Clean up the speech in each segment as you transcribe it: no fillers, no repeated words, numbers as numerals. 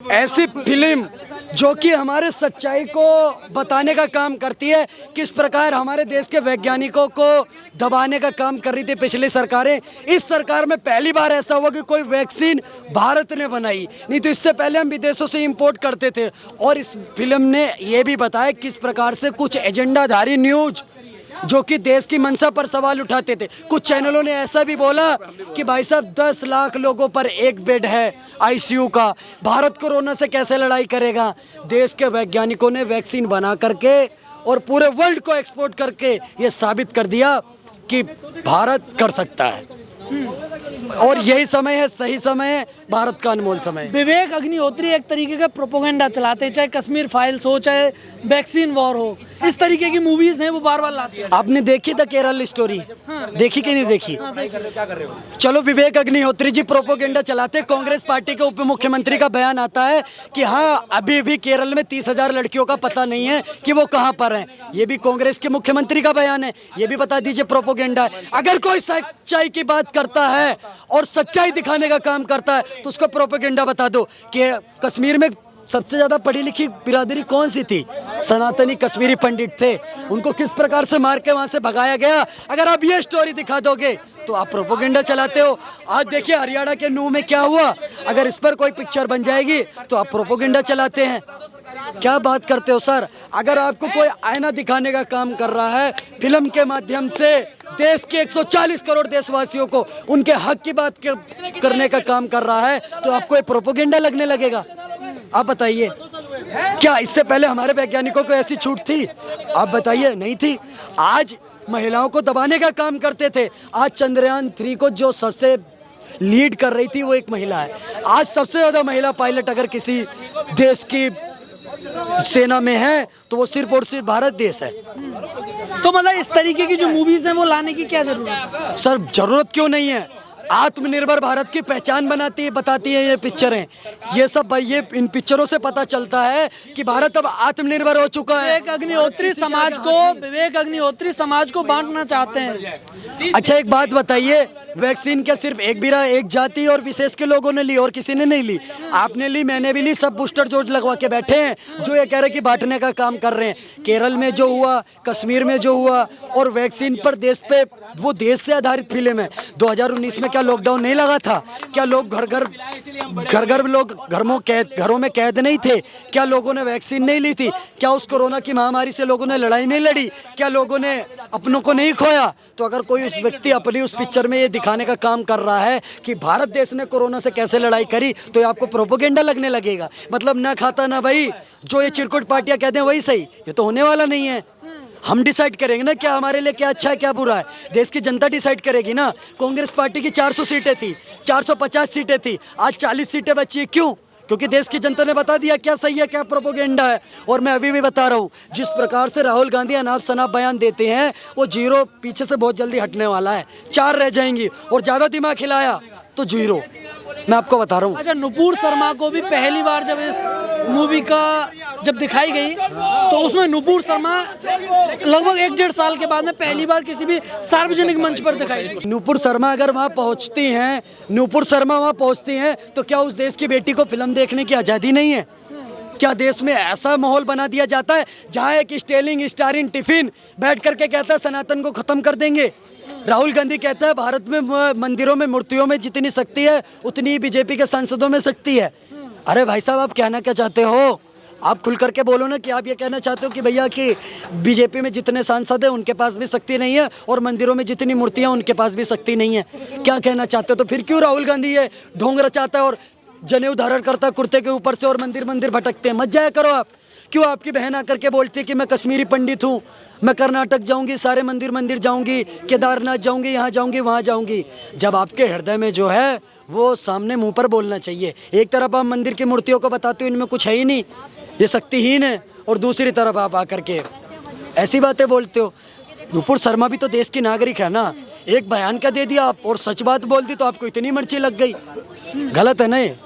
ऐसी फिल्म जो कि हमारे सच्चाई को बताने का काम करती है, किस प्रकार हमारे देश के वैज्ञानिकों को दबाने का काम कर रही थी पिछली सरकारें। इस सरकार में पहली बार ऐसा हुआ कि कोई वैक्सीन भारत ने बनाई, नहीं तो इससे पहले हम विदेशों से इंपोर्ट करते थे। और इस फिल्म ने ये भी बताया किस प्रकार से कुछ एजेंडाधारी न्यूज जो कि देश की मंशा पर सवाल उठाते थे। कुछ चैनलों ने ऐसा भी बोला कि भाई साहब 10 लाख लोगों पर एक बेड है आईसीयू का, भारत कोरोना से कैसे लड़ाई करेगा। देश के वैज्ञानिकों ने वैक्सीन बना करके और पूरे वर्ल्ड को एक्सपोर्ट करके ये साबित कर दिया कि भारत कर सकता है। और यही समय है, सही समय है, भारत का अनमोल समय। विवेक अग्निहोत्री एक तरीके का प्रोपोगेंडा चलाते हैं, चाहे कश्मीर फाइल्स हो, चाहे वैक्सीन वॉर हो, इस तरीके की मूवीज हैं वो बार बार लाते हैं। आपने देखी था केरल स्टोरी? हाँ। देखी कि नहीं देखी? चलो, विवेक अग्निहोत्री जी प्रोपोगेंडा चलाते। कांग्रेस पार्टी के उप मुख्यमंत्री का बयान आता है कि हाँ, अभी भी केरल में 30,000 लड़कियों का पता नहीं है कि वो कहाँ पर हैं। ये भी कांग्रेस के मुख्यमंत्री का बयान है, ये भी बता दीजिए प्रोपोगेंडा है। अगर कोई सच्चाई की बात करता है और सच्चाई दिखाने का काम करता है तो उसको प्रोपेगेंडा बता दो। कि कश्मीर में सबसे ज्यादा पढ़ी लिखी बिरादरी कौन सी थी? सनातनी कश्मीरी पंडित थे। उनको किस प्रकार से मार के वहां से भगाया गया, अगर आप ये स्टोरी दिखा दोगे तो आप प्रोपेगेंडा चलाते हो। आज देखिए हरियाणा के नूह में क्या हुआ, अगर इस पर कोई पिक्चर बन जाएगी तो आप प्रोपेगेंडा चलाते हैं। क्या बात करते हो सर? अगर आपको कोई आईना दिखाने का काम कर रहा है फिल्म के माध्यम से, देश के 140 करोड़ देशवासियों को उनके हक की बात करने का काम कर रहा है, तो आपको ये प्रोपेगेंडा लगने लगेगा? आप बताइए, क्या इससे पहले हमारे वैज्ञानिकों को ऐसी छूट थी? आप बताइए, नहीं थी। आज महिलाओं को दबाने का काम करते थे। आज चंद्रयान 3 को जो सबसे लीड कर रही थी वो एक महिला है। आज सबसे ज्यादा महिला पायलट अगर किसी देश की सेना में है तो वो सिर्फ और सिर्फ भारत देश है। तो मतलब इस तरीके की जो मूवीज हैं वो लाने की क्या जरूरत है? सर, जरूरत क्यों नहीं है? आत्मनिर्भर भारत की पहचान बताती है ये पिक्चरें। ये सब भाई, ये इन पिक्चरों से पता चलता है कि भारत अब आत्मनिर्भर हो चुका है। विवेक अग्निहोत्री समाज को बांटना चाहते हैं। अच्छा, एक बात बताइए, वैक्सीन क्या सिर्फ एक जाति और विशेष के लोगों ने ली और किसी ने नहीं ली? आपने ली, मैंने भी ली, सब बूस्टर डोज लगवा के बैठे हैं जो ये कह रहे कि बांटने का काम कर रहे हैं। केरल में जो हुआ, कश्मीर में जो हुआ, और वैक्सीन पर वो देश से आधारित फिल्म है। 2019 में क्या लॉकडाउन नहीं लगा था? क्या लोग घर लोग घरों में कैद नहीं थे? क्या लोगों ने वैक्सीन नहीं ली थी? क्या उस कोरोना की महामारी से लोगों ने लड़ाई नहीं लड़ी? क्या लोगों ने अपनों को नहीं खोया? तो अगर कोई उस व्यक्ति अपनी उस पिक्चर में ये दिखाने का काम कर रहा है कि भारत देश ने कोरोना से कैसे लड़ाई करी, तो ये आपको प्रोपेगेंडा लगने लगेगा। मतलब ना खाता ना भाई, जो ये चिरकुट पार्टियां कहते हैं वही सही। ये तो होने वाला नहीं है। हम डिसाइड करेंगे ना क्या हमारे लिए क्या अच्छा है क्या बुरा है। देश की जनता डिसाइड करेगी ना। कांग्रेस पार्टी की 400 सीटें थी, 450 सीटें थी, आज 40 सीटें बची है। क्यों? क्योंकि देश की जनता ने बता दिया क्या सही है क्या प्रोपेगेंडा है। और मैं अभी भी बता रहा हूँ, जिस प्रकार से राहुल गांधी अनाप शनाप बयान देते हैं, वो 0 पीछे से बहुत जल्दी हटने वाला है। 4 रह जाएंगी, और ज़्यादा दिमाग खिलाया तो 0। मैं आपको बता रहा हूँ। अच्छा, नुपुर शर्मा को भी पहली बार जब इस मूवी जब दिखाई गई तो उसमें नुपुर शर्मा लगभग 1-1.5 साल के बाद में पहली बार किसी भी सार्वजनिक मंच पर दिखाई दी। नुपुर शर्मा अगर वहाँ पहुँचती हैं तो क्या उस देश की बेटी को फिल्म देखने की आज़ादी नहीं है? क्या देश में ऐसा माहौल बना दिया जाता है जहाँ एक स्टालिन टिफिन बैठ करके कहता है सनातन को खत्म कर देंगे? राहुल गांधी कहता है भारत में मंदिरों में मूर्तियों में जितनी शक्ति है उतनी ही बीजेपी के सांसदों में शक्ति है। अरे भाई साहब, आप कहना क्या चाहते हो? आप खुल करके बोलो ना कि आप ये कहना चाहते हो कि भैया कि बीजेपी में जितने सांसद हैं उनके पास भी शक्ति नहीं है और मंदिरों में जितनी मूर्तियां उनके पास भी शक्ति नहीं है। क्या कहना चाहते हो? तो फिर क्यों राहुल गांधी ये ढोंग रचाता है और जनेऊ धारण करता है कुर्ते के ऊपर से और मंदिर भटकते हैं? मत जाया करो आप। क्यों आपकी बहन आकर के बोलती है कि मैं कश्मीरी पंडित हूँ, मैं कर्नाटक जाऊंगी, सारे मंदिर जाऊंगी, केदारनाथ जाऊंगी, यहाँ जाऊंगी, वहाँ जाऊंगी? जब आपके हृदय में जो है वो सामने मुंह पर बोलना चाहिए। एक तरफ आप मंदिर की मूर्तियों को बताते हो इनमें कुछ है ही नहीं, ये शक्तिहीन है, और दूसरी तरफ आप आकर के ऐसी बातें बोलते हो। नुपुर शर्मा भी तो देश की नागरिक है ना। एक बयान का दे दिया आप और सच बात बोल दी तो आपको इतनी मिर्ची लग गई। गलत है ना ये।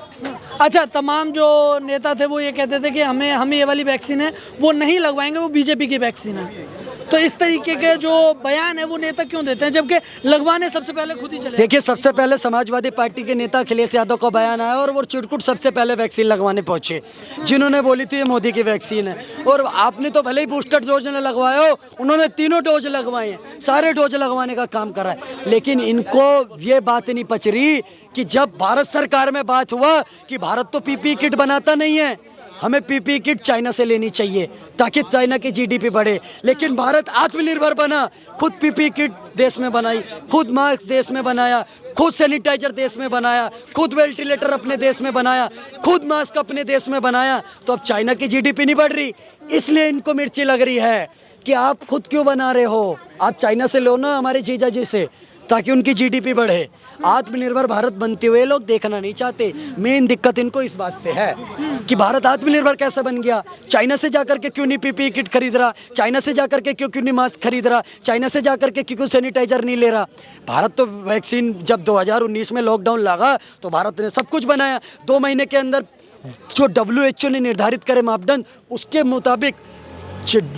अच्छा, तमाम जो नेता थे वो ये कहते थे कि हम ये वाली वैक्सीन है वो नहीं लगवाएंगे, वो बीजेपी की वैक्सीन है। तो इस तरीके के जो बयान है वो नेता क्यों देते हैं, जबकि लगवाने सबसे पहले खुद ही चले। देखिए, सबसे पहले समाजवादी पार्टी के नेता अखिलेश यादव का बयान आया और वो चिरकुट सबसे पहले वैक्सीन लगवाने पहुंचे, जिन्होंने बोली थी ये मोदी की वैक्सीन है। और आपने तो भले ही बूस्टर डोज ने लगवाया हो, उन्होंने तीनों डोज लगवाए हैं, सारे डोज लगवाने का काम करा है। लेकिन इनको ये बात नहीं पच रही कि जब भारत सरकार में बात हुआ कि भारत तो पीपीई किट बनाता नहीं है, हमें पीपीई किट चाइना से लेनी चाहिए ताकि चाइना की जीडीपी बढ़े। लेकिन भारत आत्मनिर्भर बना, खुद पीपीई किट देश में बनाई, खुद मास्क देश में बनाया, खुद सैनिटाइजर देश में बनाया, खुद वेंटिलेटर अपने देश में बनाया, खुद मास्क अपने देश में बनाया। तो अब चाइना की जीडीपी नहीं बढ़ रही, इसलिए इनको मिर्ची लग रही है कि आप खुद क्यों बना रहे हो, आप चाइना से लो ना हमारे जीजा जी से, ताकि उनकी जीडीपी बढ़े। आत्मनिर्भर भारत बनते हुए लोग देखना नहीं चाहते। मेन दिक्कत इनको इस बात से है कि भारत आत्मनिर्भर कैसे बन गया, चाइना से जाकर के क्यों नहीं पीपीई किट खरीद रहा, चाइना से जाकर के क्यों नहीं मास्क खरीद रहा, चाइना से जाकर के क्यों सैनिटाइजर नहीं ले रहा। भारत तो वैक्सीन जब 2019 में लॉकडाउन लगा तो भारत ने सब कुछ बनाया। 2 महीने के अंदर जो WHO ने निर्धारित करे मापदंड, उसके मुताबिक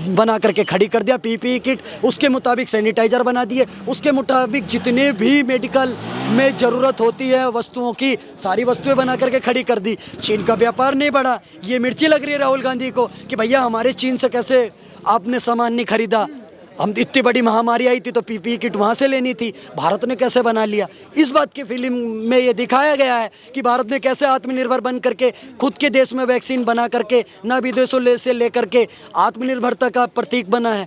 बना करके खड़ी कर दिया पीपीई किट, उसके मुताबिक सैनिटाइजर बना दिए, उसके मुताबिक जितने भी मेडिकल में ज़रूरत होती है वस्तुओं की, सारी वस्तुएं बना करके खड़ी कर दी। चीन का व्यापार नहीं बढ़ा, ये मिर्ची लग रही है राहुल गांधी को कि भैया हमारे चीन से कैसे आपने सामान नहीं खरीदा, हम इतनी बड़ी महामारी आई थी तो पीपीई किट वहाँ से लेनी थी, भारत ने कैसे बना लिया। इस बात की फिल्म में ये दिखाया गया है कि भारत ने कैसे आत्मनिर्भर बन करके खुद के देश में वैक्सीन बना करके ना विदेशों से लेकर के आत्मनिर्भरता का प्रतीक बना है।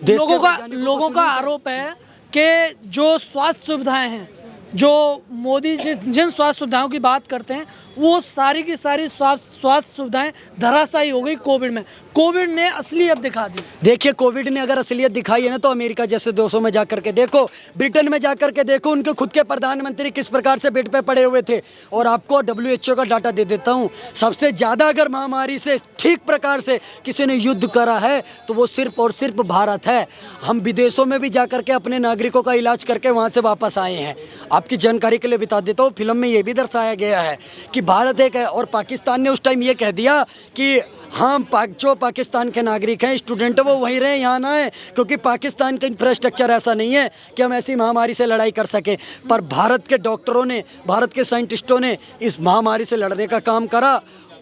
लोगों का आरोप है कि जो स्वास्थ्य सुविधाएं हैं, जो मोदी जिन स्वास्थ्य सुविधाओं की बात करते हैं, वो सारी की सारी स्वास्थ्य सुविधाएं धराशायी हो गई कोविड में। कोविड ने असलियत दिखा दी। देखिए, कोविड ने अगर असलियत दिखाई है ना, तो अमेरिका जैसे देशों में जाकर के देखो, ब्रिटेन में जाकर के देखो, उनके खुद के प्रधानमंत्री किस प्रकार से बेड पे पड़े हुए थे। और आपको WHO का डाटा दे देता हूँ, सबसे ज़्यादा अगर महामारी से ठीक प्रकार से किसी ने युद्ध करा है तो वो सिर्फ और सिर्फ भारत है। हम विदेशों में भी जाकर के अपने नागरिकों का इलाज करके वहाँ से वापस आए हैं। आपकी जानकारी के लिए बता देता हूँ, फिल्म में ये भी दर्शाया गया है कि भारत एक है और पाकिस्तान ने उस टाइम ये कह दिया कि हम जो पाकिस्तान के नागरिक हैं, स्टूडेंट वो वहीं रहे, यहाँ ना आए, क्योंकि पाकिस्तान का इंफ्रास्ट्रक्चर ऐसा नहीं है कि हम ऐसी महामारी से लड़ाई कर सकें। पर भारत के डॉक्टरों ने, भारत के साइंटिस्टों ने इस महामारी से लड़ने का काम करा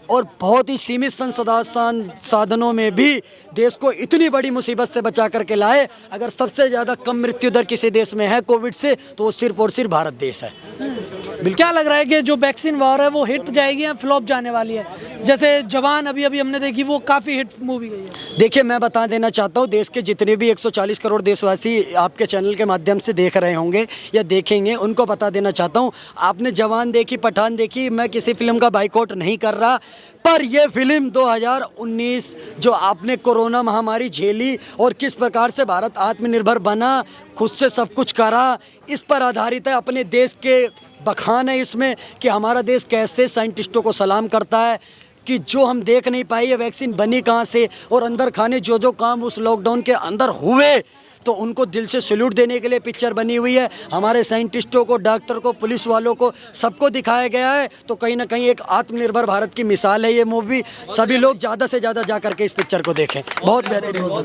और बहुत ही सीमित साधनों में भी देश को इतनी बड़ी मुसीबत से बचा करके लाए। अगर सबसे ज़्यादा कम मृत्यु दर किसी देश में है कोविड से, तो वो सिर्फ और सिर्फ भारत देश है। क्या लग रहा है कि जो वैक्सीन वॉर है वो हिट जाएगी या फ्लॉप जाने वाली है? जैसे जवान अभी हमने देखी, वो काफ़ी हिट मूवी गई है। देखिए, मैं बता देना चाहता हूँ, देश के जितने भी 140 करोड़ देशवासी आपके चैनल के माध्यम से देख रहे होंगे या देखेंगे, उनको बता देना चाहता हूँ, आपने जवान देखी, पठान देखी, मैं किसी फिल्म का बाइकआउट नहीं कर रहा, पर यह फिल्म 2019 जो आपने कोरोना महामारी झेली और किस प्रकार से भारत आत्मनिर्भर बना, खुद से सब कुछ करा, इस पर आधारित है। अपने देश के बखान है इसमें कि हमारा देश कैसे साइंटिस्टों को सलाम करता है कि जो हम देख नहीं पाए ये वैक्सीन बनी कहाँ से, और अंदर खाने जो काम उस लॉकडाउन के अंदर हुए, तो उनको दिल से सैल्यूट देने के लिए पिक्चर बनी हुई है। हमारे साइंटिस्टों को, डॉक्टर को, पुलिस वालों को, सबको दिखाया गया है। तो कहीं ना कहीं एक आत्मनिर्भर भारत की मिसाल है ये मूवी। सभी लोग ज़्यादा से ज़्यादा जा करके इस पिक्चर को देखें, बहुत बेहतरीन मूवी।